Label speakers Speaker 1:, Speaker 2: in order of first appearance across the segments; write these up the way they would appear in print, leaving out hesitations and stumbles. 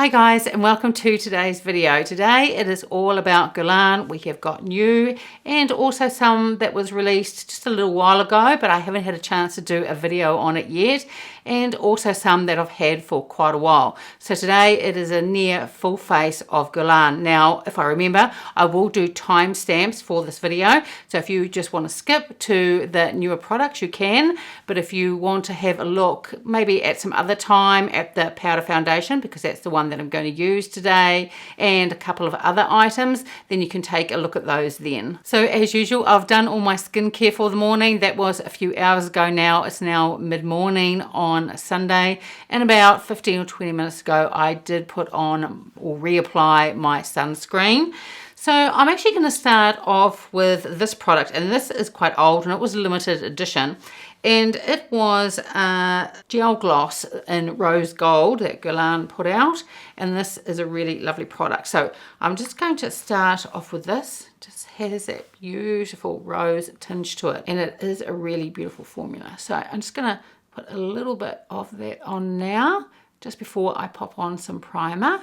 Speaker 1: Hi guys, and welcome to today's video. Today it is all about Guerlain. We have got new and also some that was released just a little while ago, but I haven't had a chance to do a video on it yet, and also some that I've had for quite a while. So today it is a near full face of Guerlain. Now if I remember, I will do timestamps for this video, so if you just want to skip to the newer products you can, but if you want to have a look maybe at some other time at the powder foundation, because that's the one that I'm going to use today, and a couple of other items, then you can take a look at those then. So as usual, I've done all my skincare for the morning. That was a few hours ago now. It's now mid-morning on Sunday, and about 15 or 20 minutes ago I did put on or reapply my sunscreen. So I'm actually going to start off with this product, and this is quite old and it was a limited edition, and it was a gel gloss in rose gold that Guerlain put out, and this is a really lovely product. So I'm just going to start off with this. It just has that beautiful rose tinge to it, and it is a really beautiful formula. So I'm just going to put a little bit of that on now just before I pop on some primer.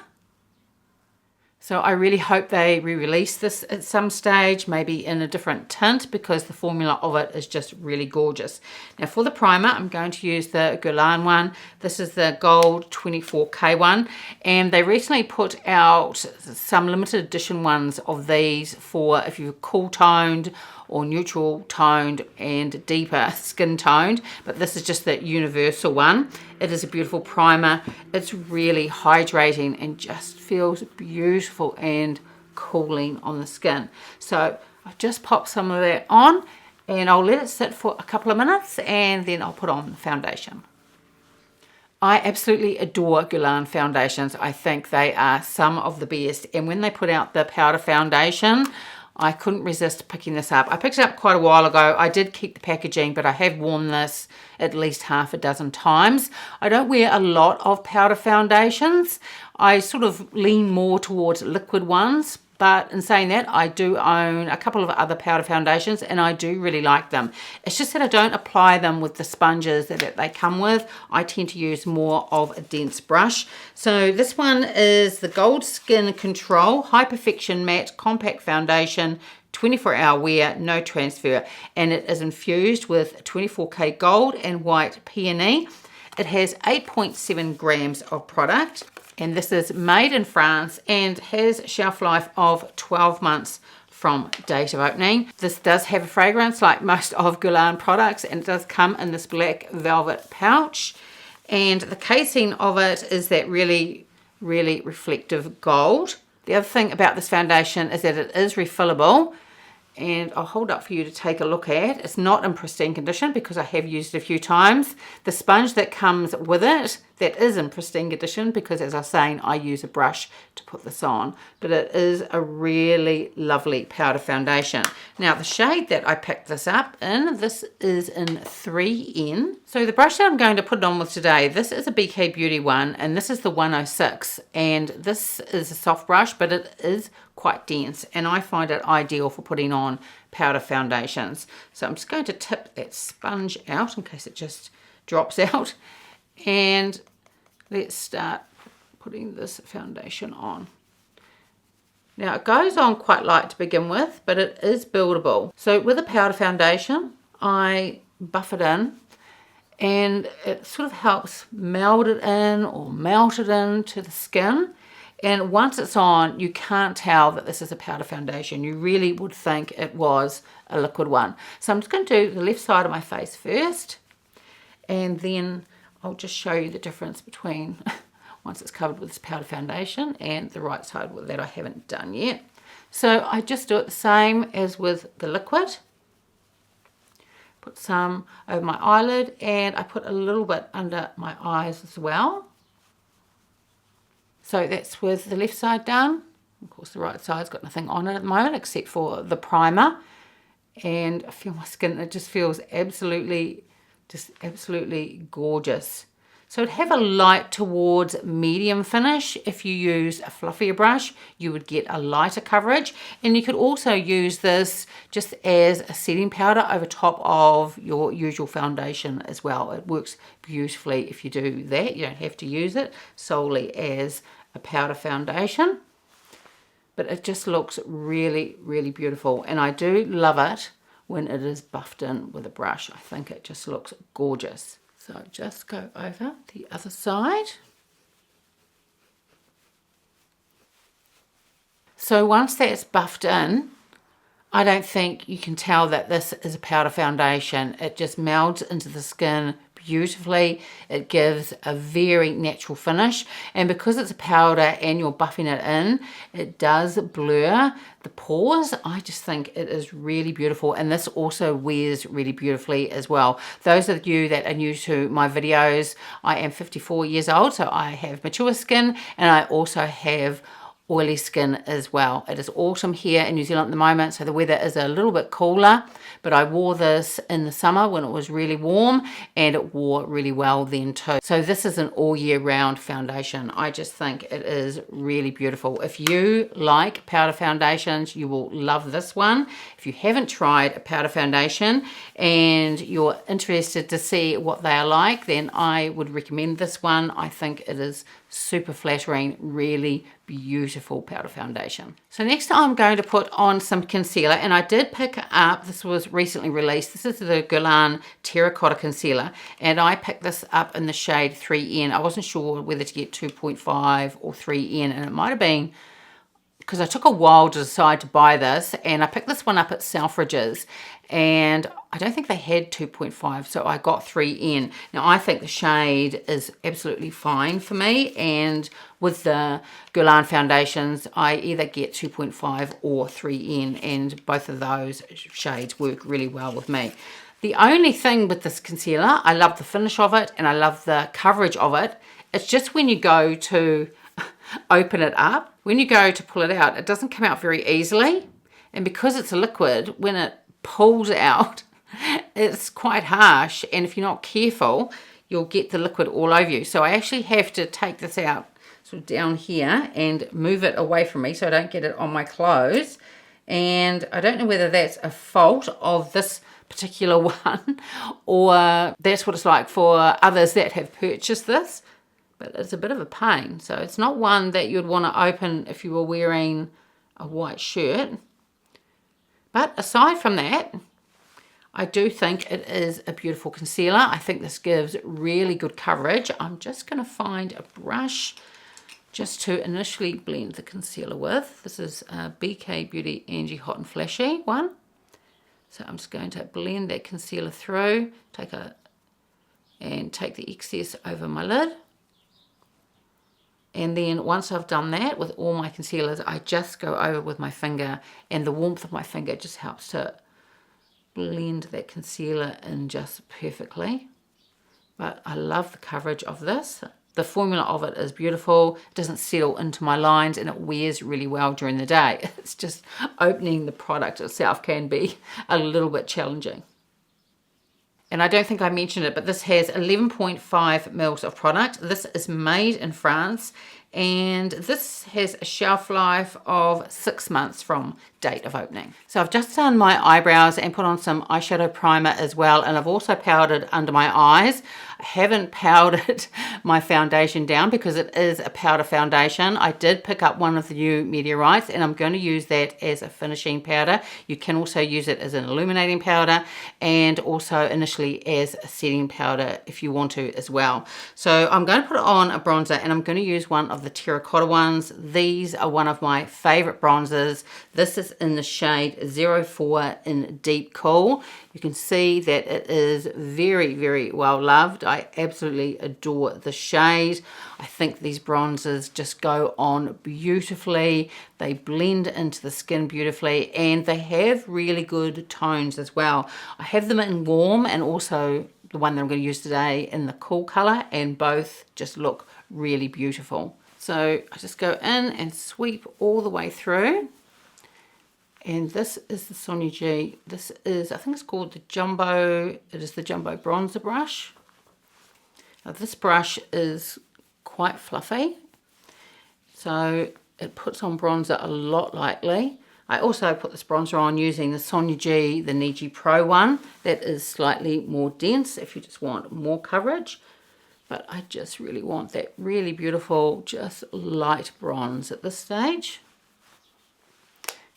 Speaker 1: So I really hope they re-release this at some stage, maybe in a different tint, because the formula of it is just really gorgeous. Now for the primer, I'm going to use the Guerlain one. This is the gold 24K one, and they recently put out some limited edition ones of these for if you're cool toned or neutral toned and deeper skin toned, but this is just the universal one. It is a beautiful primer. It's really hydrating and just feels beautiful and cooling on the skin. So I've just popped some of that on, and I'll let it sit for a couple of minutes, and then I'll put on the foundation. I absolutely adore Guerlain foundations. I think they are some of the best, and when they put out the powder foundation, I couldn't resist picking this up. I picked it up quite a while ago. I did keep the packaging, but I have worn this at least half a dozen times. I don't wear a lot of powder foundations. I sort of lean more towards liquid ones, but in saying that, I do own a couple of other powder foundations, and I do really like them. It's just that I don't apply them with the sponges that they come with. I tend to use more of a dense brush. So this one is the Gold Skin Control High Perfection Matte Compact Foundation, 24-hour wear, no transfer, and it is infused with 24K gold and white peony. It has 8.7 grams of product, and this is made in France and has shelf life of 12 months from date of opening. This does have a fragrance like most of Guerlain products, and it does come in this black velvet pouch, and the casing of it is that really reflective gold. The other thing about this foundation is that it is refillable, and I'll hold up for you to take a look at. It's not in pristine condition because I have used it a few times. The sponge that comes with it, that is in pristine condition because, as I was saying, I use a brush to put this on. But it is a really lovely powder foundation. Now the shade that I picked this up in, this is in 3N. So the brush that I'm going to put it on with today, this is a BK Beauty one, and this is the 106. And this is a soft brush, but it is quite dense, and I find it ideal for putting on powder foundations. So I'm just going to tip that sponge out in case it just drops out, and let's start putting this foundation on. Now it goes on quite light to begin with, but it is buildable. So with a powder foundation, I buff it in, and it sort of helps meld it in or melt it into the skin. And once it's on, you can't tell that this is a powder foundation. You really would think it was a liquid one. So I'm just going to do the left side of my face first, and then I'll just show you the difference between once it's covered with this powder foundation and the right side that I haven't done yet. So I just do it the same as with the liquid. Put some over my eyelid, and I put a little bit under my eyes as well. So that's with the left side done. Of course, the right side's got nothing on it at the moment except for the primer. And I feel my skin, it just feels absolutely gorgeous. So it'd have a light towards medium finish. If you use a fluffier brush, you would get a lighter coverage. And you could also use this just as a setting powder over top of your usual foundation as well. It works beautifully if you do that. You don't have to use it solely as a powder foundation. But it just looks really, really beautiful. And I do love it when it is buffed in with a brush. I think it just looks gorgeous. So just go over the other side. So once that's buffed in, I don't think you can tell that this is a powder foundation. It just melds into the skin beautifully. It gives a very natural finish, and because it's a powder and you're buffing it in, it does blur the pores. I just think it is really beautiful, and this also wears really beautifully as well. Those of you that are new to my videos, I am 54 years old, so I have mature skin, and I also have oily skin as well. It is autumn here in New Zealand at the moment, so the weather is a little bit cooler, but I wore this in the summer when it was really warm, and it wore really well then too. So this is an all year round foundation. I just think it is really beautiful. If you like powder foundations, you will love this one. If you haven't tried a powder foundation and you're interested to see what they are like, then I would recommend this one. I think it is super flattering, really beautiful powder foundation. So next I'm going to put on some concealer, and I did pick up, this was recently released, this is the Guerlain Terracotta Concealer, and I picked this up in the shade 3N. I wasn't sure whether to get 2.5 or 3N, and it might have been because I took a while to decide to buy this, and I picked this one up at Selfridges, and I don't think they had 2.5, so I got 3N. Now I think the shade is absolutely fine for me, and with the Guerlain foundations I either get 2.5 or 3N, and both of those shades work really well with me. The only thing with this concealer, I love the finish of it and I love the coverage of it. It's just when you go to open it up, when you go to pull it out, it doesn't come out very easily, and because it's a liquid, when it pulls out, it's quite harsh, and if you're not careful, you'll get the liquid all over you. So I actually have to take this out sort of down here and move it away from me so I don't get it on my clothes. And I don't know whether that's a fault of this particular one or that's what it's like for others that have purchased this, but it's a bit of a pain. So it's not one that you'd want to open if you were wearing a white shirt. But aside from that, I do think it is a beautiful concealer. I think this gives really good coverage. I'm just going to find a brush just to initially blend the concealer with. This is a BK Beauty Angie Hot and Flashy one. So I'm just going to blend that concealer through, take the excess over my lid. And then once I've done that with all my concealers, I just go over with my finger, and the warmth of my finger just helps to blend that concealer in just perfectly. But I love the coverage of this. The formula of it is beautiful. It doesn't settle into my lines, and it wears really well during the day. It's just opening the product itself can be a little bit challenging. And I don't think I mentioned it, but this has 11.5 mils of product. This is made in France, and this has a shelf life of 6 months from date of opening. So I've just done my eyebrows and put on some eyeshadow primer as well, and I've also powdered under my eyes. I haven't powdered my foundation down because it is a powder foundation. I did pick up one of the new Meteorites, and I'm going to use that as a finishing powder. You can also use it as an illuminating powder, and also initially as a setting powder if you want to as well. So I'm going to put on a bronzer, and I'm going to use one of the terracotta ones. These are one of my favorite bronzers. This is in the shade 04 in Deep Cool. You can see that it is very, very well loved. I absolutely adore the shade. I think these bronzers just go on beautifully. They blend into the skin beautifully, and they have really good tones as well. I have them in warm and also the one that I'm going to use today in the cool color, and both just look really beautiful. So I just go in and sweep all the way through. And this is the Sonia G. This is, I think it's called the Jumbo. It is the Jumbo Bronzer Brush. Now this brush is quite fluffy, so it puts on bronzer a lot lightly. I also put this bronzer on using the Sonia G, the Niji Pro one. That is slightly more dense if you just want more coverage. But I just really want that really beautiful, just light bronze at this stage.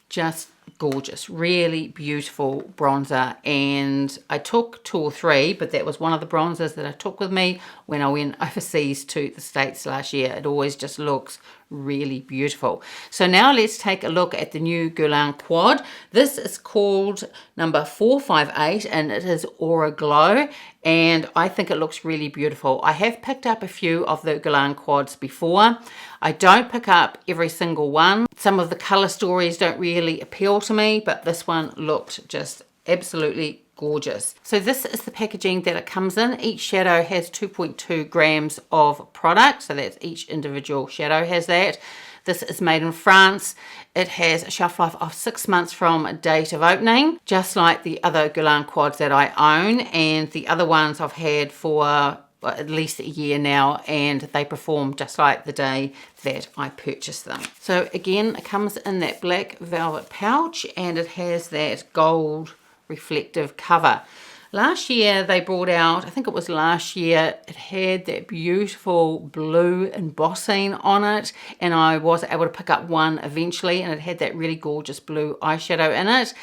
Speaker 1: Just gorgeous, really beautiful bronzer. And I took 2 or 3, but that was one of the bronzers that I took with me when I went overseas to the States last year. It always just looks really beautiful. So now let's take a look at the new Guerlain Quad. This is called number 458 and it is Aura Glow, and I think it looks really beautiful. I have picked up a few of the Guerlain Quads before. I don't pick up every single one. Some of the color stories don't really appeal to me, but this one looked just absolutely gorgeous. So this is the packaging that it comes in. Each shadow has 2.2 grams of product, so that's each individual shadow has that. This is made in France. It has a shelf life of 6 months from date of opening, just like the other Guerlain Quads that I own, and the other ones I've had for at least a year now, and they perform just like the day that I purchased them. So again, it comes in that black velvet pouch and it has that gold reflective cover. Last year they brought out, I think it was last year, it had that beautiful blue embossing on it, and I was able to pick up one eventually, and it had that really gorgeous blue eyeshadow in it.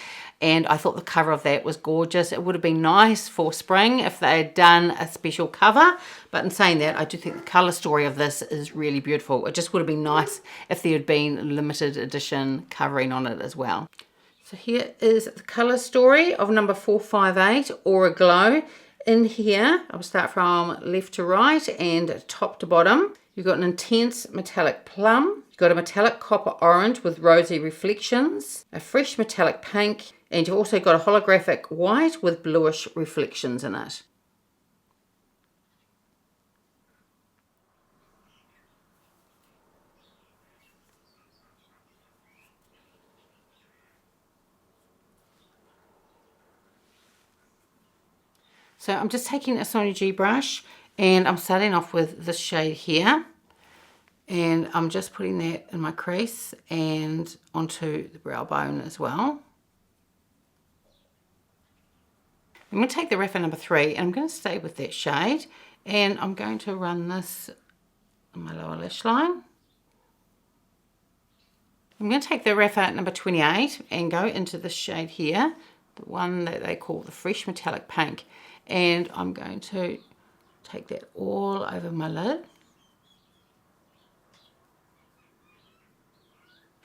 Speaker 1: And I thought the cover of that was gorgeous. It would have been nice for spring if they had done a special cover. But in saying that, I do think the colour story of this is really beautiful. It just would have been nice if there had been limited edition covering on it as well. So here is the colour story of number 458, Aura Glow. In here, I'll start from left to right and top to bottom. You've got an intense metallic plum. You've got a metallic copper orange with rosy reflections, a fresh metallic pink, and you've also got a holographic white with bluish reflections in it. So I'm just taking a Sony G brush and I'm starting off with this shade here. And I'm just putting that in my crease and onto the brow bone as well. I'm going to take the Rapper number 3 and I'm going to stay with that shade, and I'm going to run this on my lower lash line. I'm going to take the Rapper number 28 and go into this shade here, the one that they call the Fresh Metallic Pink, and I'm going to take that all over my lid.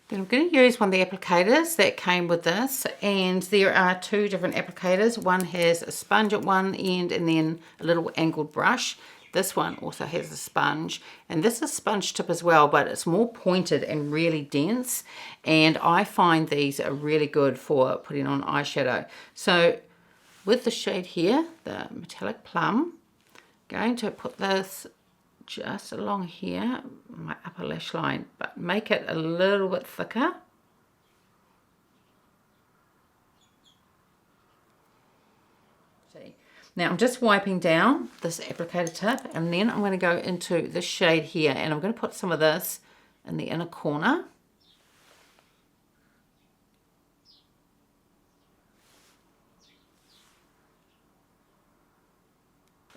Speaker 1: Then I'm going to use one of the applicators that came with this, and there are 2 different applicators. One has a sponge at one end and then a little angled brush. This one also has a sponge, and this is sponge tip as well, but it's more pointed and really dense, and I find these are really good for putting on eyeshadow. So with the shade here, the metallic plum, I'm going to put this just along here, my upper lash line, but make it a little bit thicker. See, now I'm just wiping down this applicator tip, and then I'm going to go into this shade here, and I'm going to put some of this in the inner corner.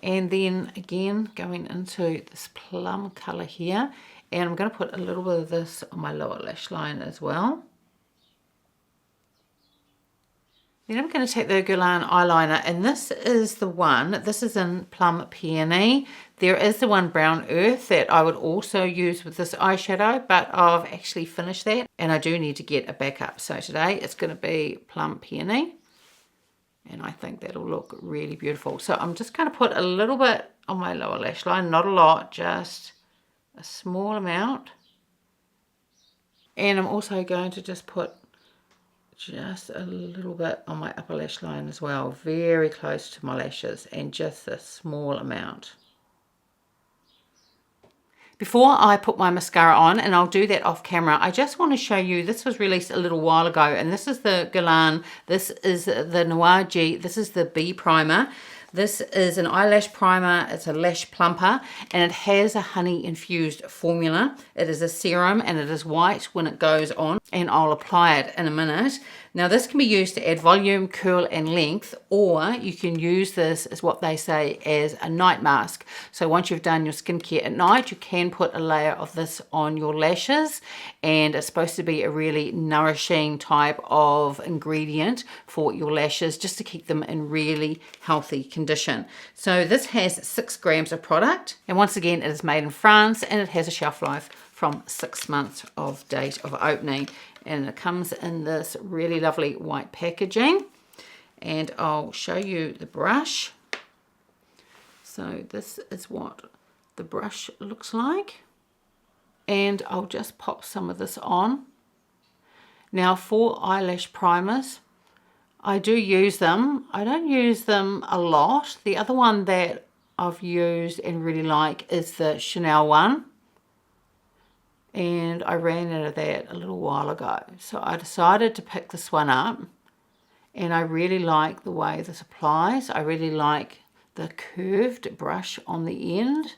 Speaker 1: And then again going into this plum colour here, and I'm going to put a little bit of this on my lower lash line as well. Then I'm going to take the Guerlain eyeliner, and this is the one, this is in Plum Peony. There is the one Brown Earth that I would also use with this eyeshadow, but I've actually finished that and I do need to get a backup. So today it's going to be Plum Peony. And I think that'll look really beautiful. So I'm just going to put a little bit on my lower lash line, not a lot, just a small amount. And I'm also going to just put just a little bit on my upper lash line as well, very close to my lashes, and just a small amount. Before I put my mascara on, and I'll do that off camera, I just want to show you, this was released a little while ago, and this is the Guerlain, this is the Noir G, this is the Bee Primer. This is an eyelash primer. It's a lash plumper, and it has a honey infused formula. It is a serum and it is white when it goes on, and I'll apply it in a minute. Now this can be used to add volume, curl and length, or you can use this as what they say as a night mask. So once you've done your skincare at night, you can put a layer of this on your lashes, and it's supposed to be a really nourishing type of ingredient for your lashes, just to keep them in really healthy condition. So this has 6 grams of product, and once again it is made in France, and it has a shelf life from 6 months of date of opening, and it comes in this really lovely white packaging. And I'll show you the brush. So this is what the brush looks like, and I'll just pop some of this on. Now for eyelash primers, I do use them. I don't use them a lot. The other one that I've used and really like is the Chanel one, and I ran out of that a little while ago. So I decided to pick this one up, and I really like the way this applies. I really like the curved brush on the end.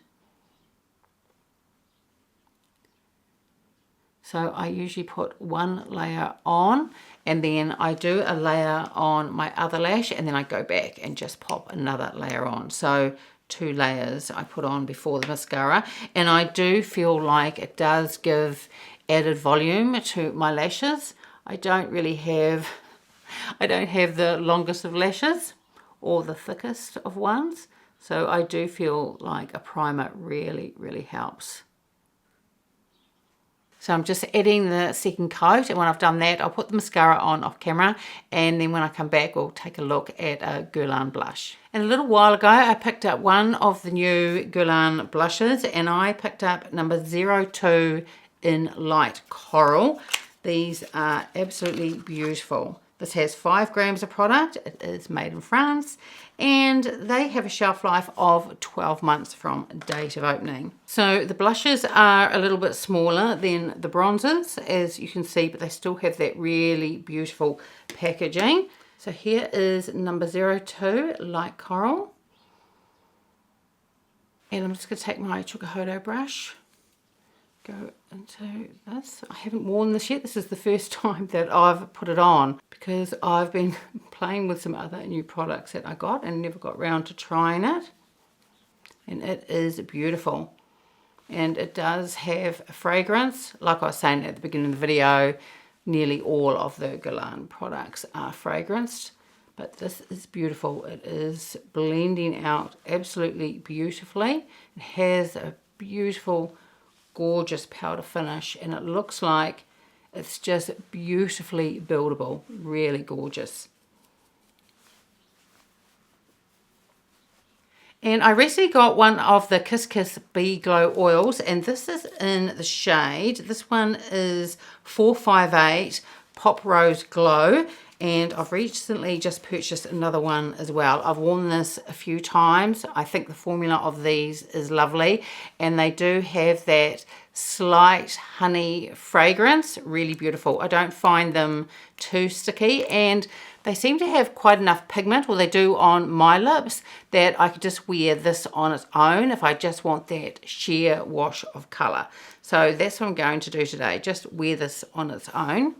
Speaker 1: So I usually put one layer on, and then I do a layer on my other lash, and then I go back and just pop another layer on. So 2 layers I put on before the mascara, and I do feel like it does give added volume to my lashes. I don't have the longest of lashes or the thickest of ones, so I do feel like a primer really, really helps. So I'm just adding the second coat, and when I've done that, I'll put the mascara on off camera, and then when I come back, we'll take a look at a Guerlain blush. And a little while ago, I picked up one of the new Guerlain blushes, and I picked up number 02 in light coral. These are absolutely beautiful. This has 5 grams of product. It is made in France, and they have a shelf life of 12 months from date of opening. So the blushes are a little bit smaller than the bronzers, as you can see, but they still have that really beautiful packaging. So here is number 02, light coral. And I'm just going to take my Terracotta brush, go into this. I haven't worn this yet. This is the first time that I've put it on, because I've been playing with some other new products that I got and never got around to trying it. And it is beautiful. And it does have a fragrance. Like I was saying at the beginning of the video, nearly all of the Guerlain products are fragranced. But this is beautiful. It is blending out absolutely beautifully. It has a beautiful, gorgeous powder finish, and it looks like it's just beautifully buildable. Really gorgeous. And I recently got one of the Kiss Kiss Bee Glow oils, and this is in the shade. This one is 458 Pop Rose Glow, and I've recently just purchased another one as well. I've worn this a few times. I think the formula of these is lovely, and they do have that slight honey fragrance. Really beautiful. I don't find them too sticky, and they seem to have quite enough pigment, or they do on my lips, that I could just wear this on its own if I just want that sheer wash of colour. So that's what I'm going to do today, just wear this on its own.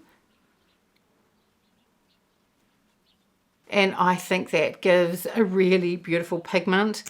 Speaker 1: And I think that gives a really beautiful pigment.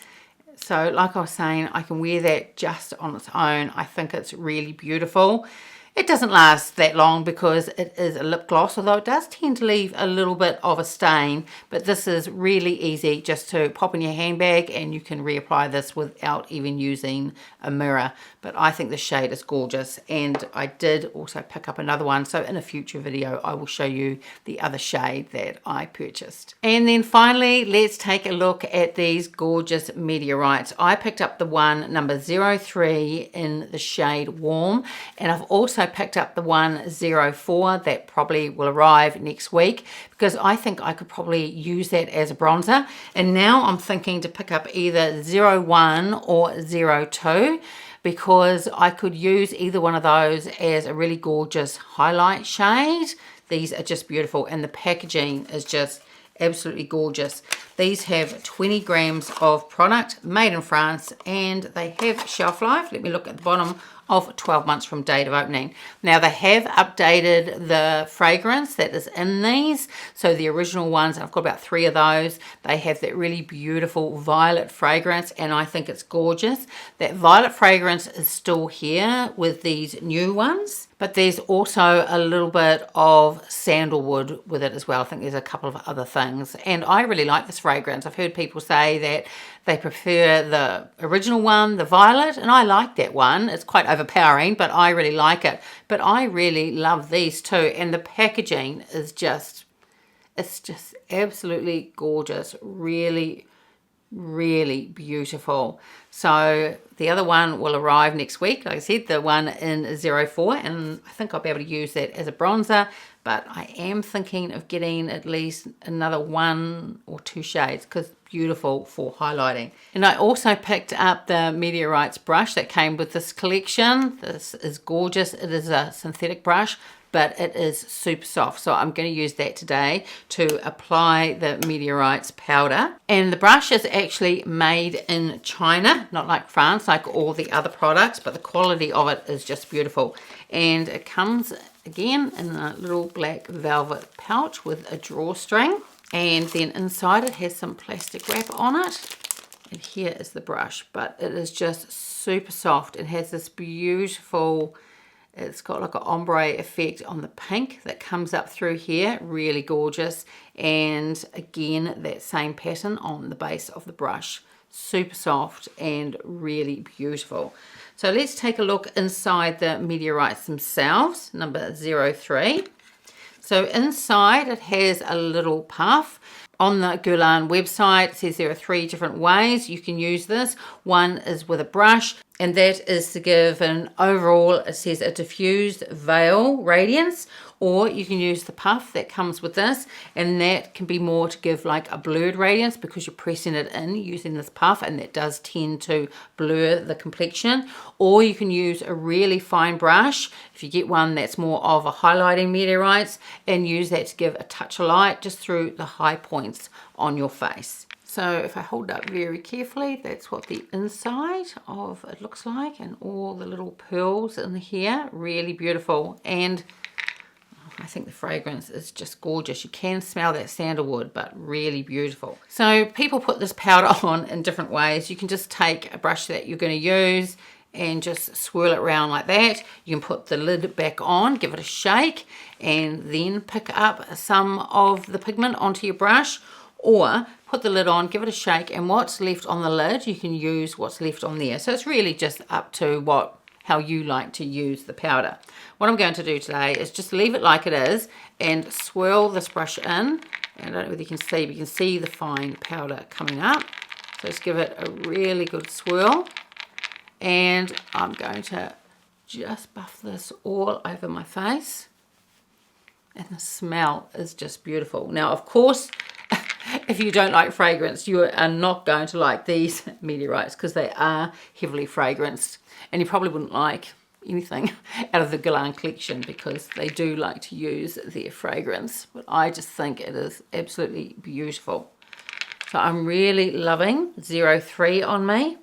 Speaker 1: So like I was saying, I can wear that just on its own. I think it's really beautiful. It doesn't last that long because it is a lip gloss, although it does tend to leave a little bit of a stain. But this is really easy just to pop in your handbag, and you can reapply this without even using a mirror. But I think the shade is gorgeous, and I did also pick up another one. So in a future video, I will show you the other shade that I purchased. And then finally, let's take a look at these gorgeous Meteorites. I picked up the one number 03 in the shade Warm, and I've also picked up the one 04 that probably will arrive next week, because I think I could probably use that as a bronzer. And now I'm thinking to pick up either 01 or 02, because I could use either one of those as a really gorgeous highlight shade. These are just beautiful, and the packaging is just absolutely gorgeous. These have 20 grams of product, made in France, and they have shelf life. Let me look at the bottom of 12 months from date of opening. Now they have updated the fragrance that is in these. So the original ones, and I've got about 3 of those, they have that really beautiful violet fragrance, and I think it's gorgeous. That violet fragrance is still here with these new ones, but there's also a little bit of sandalwood with it as well. I think there's a couple of other things, and I really like this fragrance. I've heard people say that they prefer the original one, the violet, and I like that one. It's quite overpowering, but I really like it. But I really love these too, and the packaging is just, it's just absolutely gorgeous. Really, really beautiful. So the other one will arrive next week, like I said, the one in 04, and I think I'll be able to use that as a bronzer, but I am thinking of getting at least another 1 or 2 shades because beautiful for highlighting. And I also picked up the Meteorites brush that came with this collection. This is gorgeous. It is a synthetic brush, but it is super soft, so I'm going to use that today to apply the Meteorites powder. And the brush is actually made in China, not like France, like all the other products, but the quality of it is just beautiful. And it comes again in a little black velvet pouch with a drawstring, and then inside it has some plastic wrap on it. And here is the brush, but it is just super soft. It has this beautiful, it's got like an ombre effect on the pink that comes up through here, really gorgeous. And again, that same pattern on the base of the brush, super soft and really beautiful. So let's take a look inside the Meteorites themselves, number 03. So inside it has a little puff. On the Guerlain website, it says there are 3 different ways you can use this. One is with a brush, and that is to give an overall, it says a diffused veil radiance, or you can use the puff that comes with this, and that can be more to give like a blurred radiance because you're pressing it in using this puff, and that does tend to blur the complexion. Or you can use a really fine brush, if you get one that's more of a highlighting Meteorites, and use that to give a touch of light just through the high points on your face. So if I hold up very carefully, that's what the inside of it looks like, and all the little pearls in here, really beautiful. And I think the fragrance is just gorgeous. You can smell that sandalwood, but really beautiful. So people put this powder on in different ways. You can just take a brush that you're going to use and just swirl it around like that. You can put the lid back on, give it a shake, and then pick up some of the pigment onto your brush, or put the lid on, give it a shake, and what's left on the lid, you can use what's left on there. So it's really just up to how you like to use the powder. What I'm going to do today is just leave it like it is and swirl this brush in. And I don't know whether you can see, but you can see the fine powder coming up. So just give it a really good swirl. And I'm going to just buff this all over my face. And the smell is just beautiful. Now, of course, if you don't like fragrance, you are not going to like these Meteorites because they are heavily fragranced. And you probably wouldn't like anything out of the Guerlain collection because they do like to use their fragrance. But I just think it is absolutely beautiful. So I'm really loving 03 on me.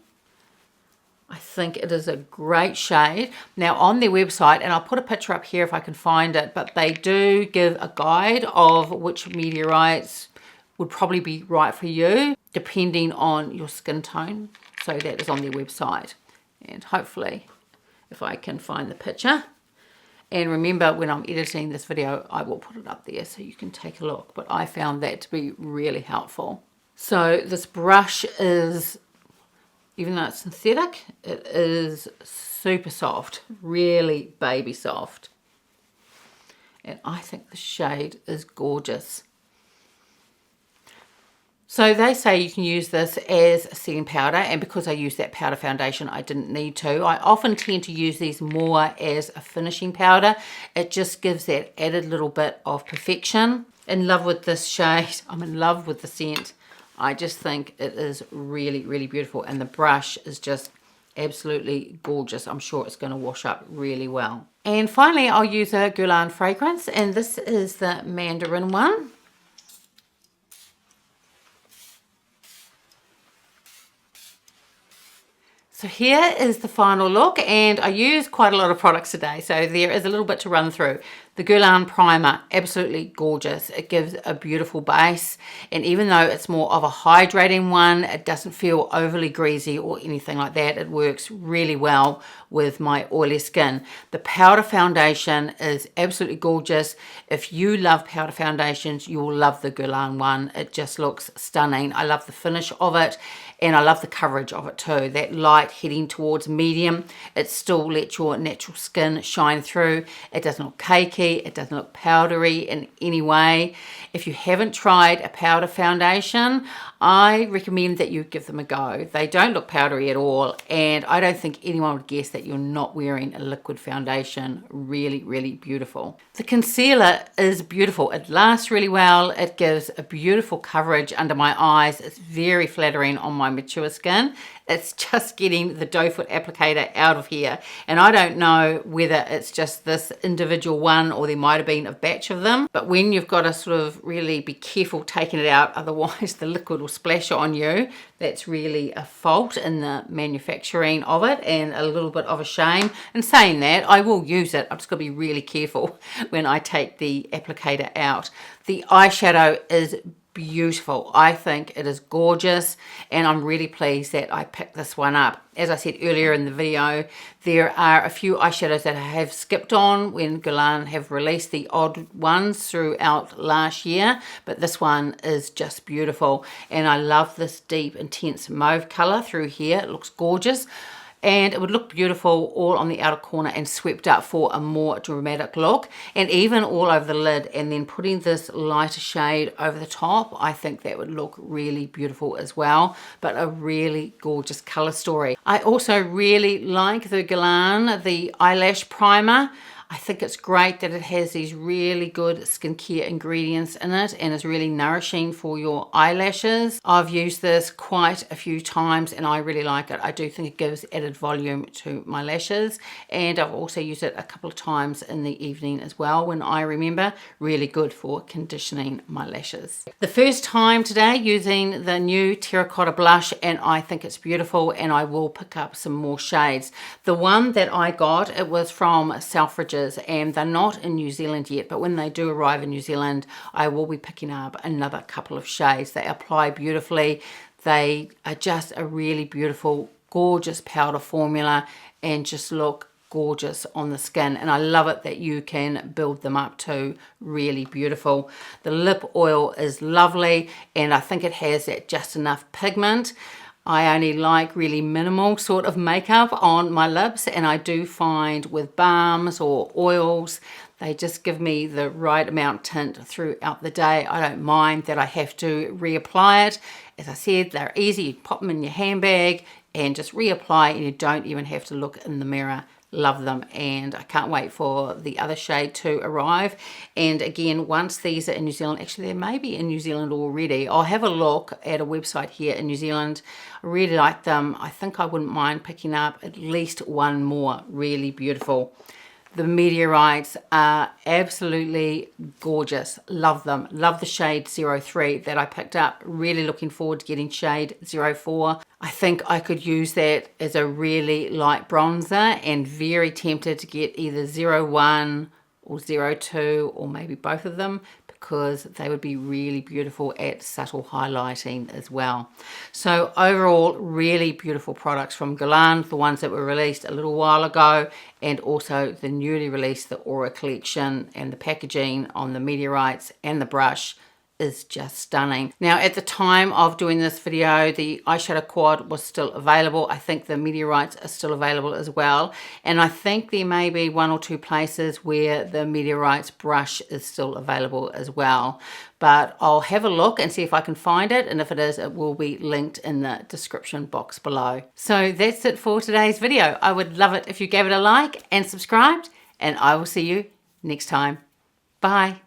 Speaker 1: I think it is a great shade. Now on their website, and I'll put a picture up here if I can find it, but they do give a guide of which Meteorites would probably be right for you depending on your skin tone. So that is on their website. And hopefully, if I can find the picture. And remember, when I'm editing this video, I will put it up there so you can take a look. But I found that to be really helpful. So this brush is, even though it's synthetic, it is super soft, really baby soft. And I think the shade is gorgeous. So they say you can use this as a setting powder, and because I use that powder foundation, I didn't need to. I often tend to use these more as a finishing powder. It just gives that added little bit of perfection. In love with this shade. I'm in love with the scent. I just think it is really, really beautiful, and the brush is just absolutely gorgeous. I'm sure it's going to wash up really well. And finally, I'll use a Guerlain fragrance, and this is the Mandarin one. So here is the final look, and I used quite a lot of products today, so there is a little bit to run through. The Guerlain Primer, absolutely gorgeous. It gives a beautiful base, and even though it's more of a hydrating one, it doesn't feel overly greasy or anything like that. It works really well with my oily skin. The powder foundation is absolutely gorgeous. If you love powder foundations, you will love the Guerlain one. It just looks stunning. I love the finish of it, and I love the coverage of it too. That light heading towards medium, it still lets your natural skin shine through. It doesn't look cakey. It doesn't look powdery in any way. If you haven't tried a powder foundation, I recommend that you give them a go. They don't look powdery at all, and I don't think anyone would guess that you're not wearing a liquid foundation. Really, really beautiful. The concealer is beautiful. It lasts really well. It gives a beautiful coverage under my eyes. It's very flattering on my mature skin. It's just getting the doe foot applicator out of here, and I don't know whether it's just this individual one or there might have been a batch of them, but when you've got to sort of really be careful taking it out, otherwise the liquid will splash on you. That's really a fault in the manufacturing of it, and a little bit of a shame. And saying that, I will use it. I'm just going to be really careful when I take the applicator out. The eyeshadow is beautiful. I think it is gorgeous, and I'm really pleased that I picked this one up. As I said earlier in the video, there are a few eyeshadows that I have skipped on when Guerlain have released the odd ones throughout last year, but this one is just beautiful, and I love this deep intense mauve color through here. It looks gorgeous, and it would look beautiful all on the outer corner and swept up for a more dramatic look, and even all over the lid, and then putting this lighter shade over the top. I think that would look really beautiful as well, but a really gorgeous color story. I also really like the Guerlain, the eyelash primer. I think it's great that it has these really good skincare ingredients in it and is really nourishing for your eyelashes. I've used this quite a few times and I really like it. I do think it gives added volume to my lashes, and I've also used it a couple of times in the evening as well when I remember. Really good for conditioning my lashes. The first time today using the new Terracotta blush, and I think it's beautiful, and I will pick up some more shades. The one that I got, it was from Selfridges, and they're not in New Zealand yet, but when they do arrive in New Zealand, I will be picking up another couple of shades. They apply beautifully. They are just a really beautiful, gorgeous powder formula and just look gorgeous on the skin, and I love it that you can build them up too. Really beautiful. The lip oil is lovely, and I think it has that just enough pigment. I only like really minimal sort of makeup on my lips, and I do find with balms or oils, they just give me the right amount tint throughout the day. I don't mind that I have to reapply it. As I said, they're easy. You pop them in your handbag and just reapply, and you don't even have to look in the mirror. Love them, and I can't wait for the other shade to arrive. And again, once these are in New Zealand, actually they may be in New Zealand already, I'll have a look at a website here in New Zealand. I really like them. I think I wouldn't mind picking up at least one more. Really beautiful. The Meteorites are absolutely gorgeous. Love them. Love the shade 03 that I picked up. Really looking forward to getting shade 04. I think I could use that as a really light bronzer, and very tempted to get either 01 or 02 or maybe both of them, because they would be really beautiful at subtle highlighting as well. So overall, really beautiful products from Guerlain, the ones that were released a little while ago, and also the newly released the Aura collection, and the packaging on the Meteorites and the brush is just stunning. Now, at the time of doing this video, the eyeshadow quad was still available. I think the Meteorites are still available as well, and I think there may be one or two places where the Meteorites brush is still available as well, but I'll have a look and see if I can find it, and if it is, it will be linked in the description box below. So that's it for today's video. I would love it if you gave it a like and subscribed, and I will see you next time. Bye.